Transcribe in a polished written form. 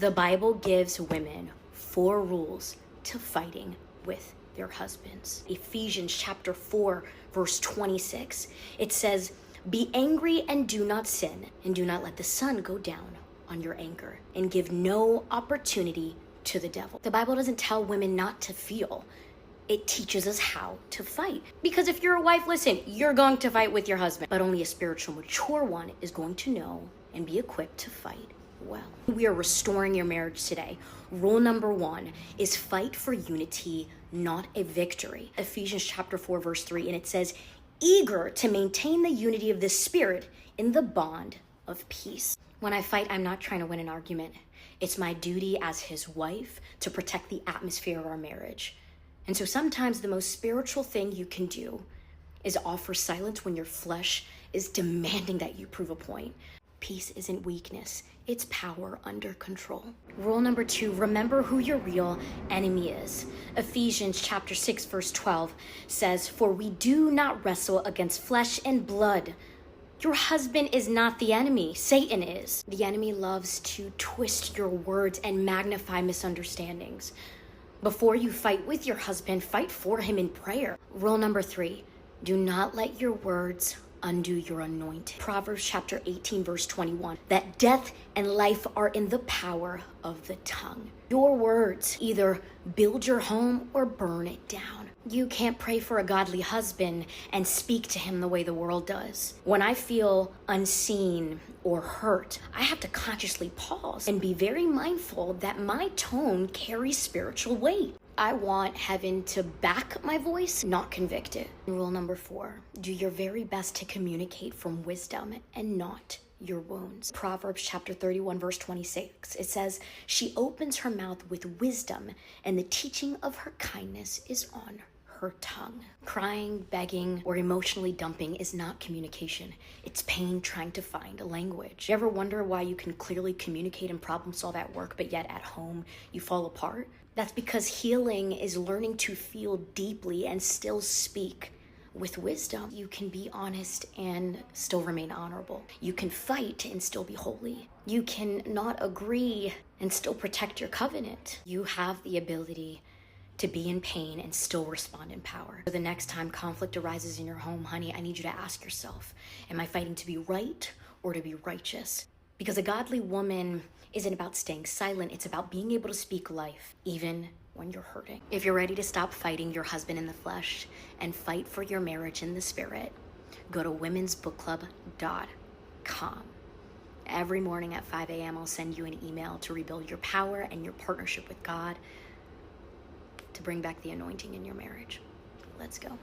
The Bible gives women 4 rules to fighting with their husbands. Ephesians chapter 4, verse 26. It says, "Be angry and do not sin, and do not let the sun go down on your anger, and give no opportunity to the devil." The Bible doesn't tell women not to feel. It teaches us how to fight. Because if you're a wife, listen, you're going to fight with your husband, but only a spiritual, mature one is going to know and be equipped to fight well. We are restoring your marriage today. Rule number 1 is fight for unity, not a victory. Ephesians chapter 4, verse 3, and it says, "Eager to maintain the unity of the Spirit in the bond of peace." When I fight, I'm not trying to win an argument. It's my duty as his wife to protect the atmosphere of our marriage. And so sometimes the most spiritual thing you can do is offer silence when your flesh is demanding that you prove a point. Peace isn't weakness, it's power under control. Rule number 2, remember who your real enemy is. Ephesians chapter 6, verse 12 says, "For we do not wrestle against flesh and blood." Your husband is not the enemy, Satan is. The enemy loves to twist your words and magnify misunderstandings. Before you fight with your husband, fight for him in prayer. Rule number 3, do not let your words undo your anointing. Proverbs chapter 18, verse 21, that death and life are in the power of the tongue. Your words either build your home or burn it down. You can't pray for a godly husband and speak to him the way the world does. When I feel unseen or hurt, I have to consciously pause and be very mindful that my tone carries spiritual weight. I want heaven to back my voice, not convict it. Rule number 4, do your very best to communicate from wisdom and not your wounds. Proverbs chapter 31, verse 26, it says, "She opens her mouth with wisdom, and the teaching of her kindness is on her tongue." Crying, begging, or emotionally dumping is not communication. It's pain trying to find a language. You ever wonder why you can clearly communicate and problem solve at work, but yet at home you fall apart? That's because healing is learning to feel deeply and still speak with wisdom. You can be honest and still remain honorable. You can fight and still be holy. You can not agree and still protect your covenant. You have the ability to be in pain and still respond in power. So the next time conflict arises in your home, honey, I need you to ask yourself, am I fighting to be right or to be righteous? Because a godly woman isn't about staying silent, it's about being able to speak life, even when you're hurting. If you're ready to stop fighting your husband in the flesh and fight for your marriage in the spirit, go to womensbookclub.com. Every morning at 5 a.m., I'll send you an email to rebuild your power and your partnership with God, to bring back the anointing in your marriage. Let's go.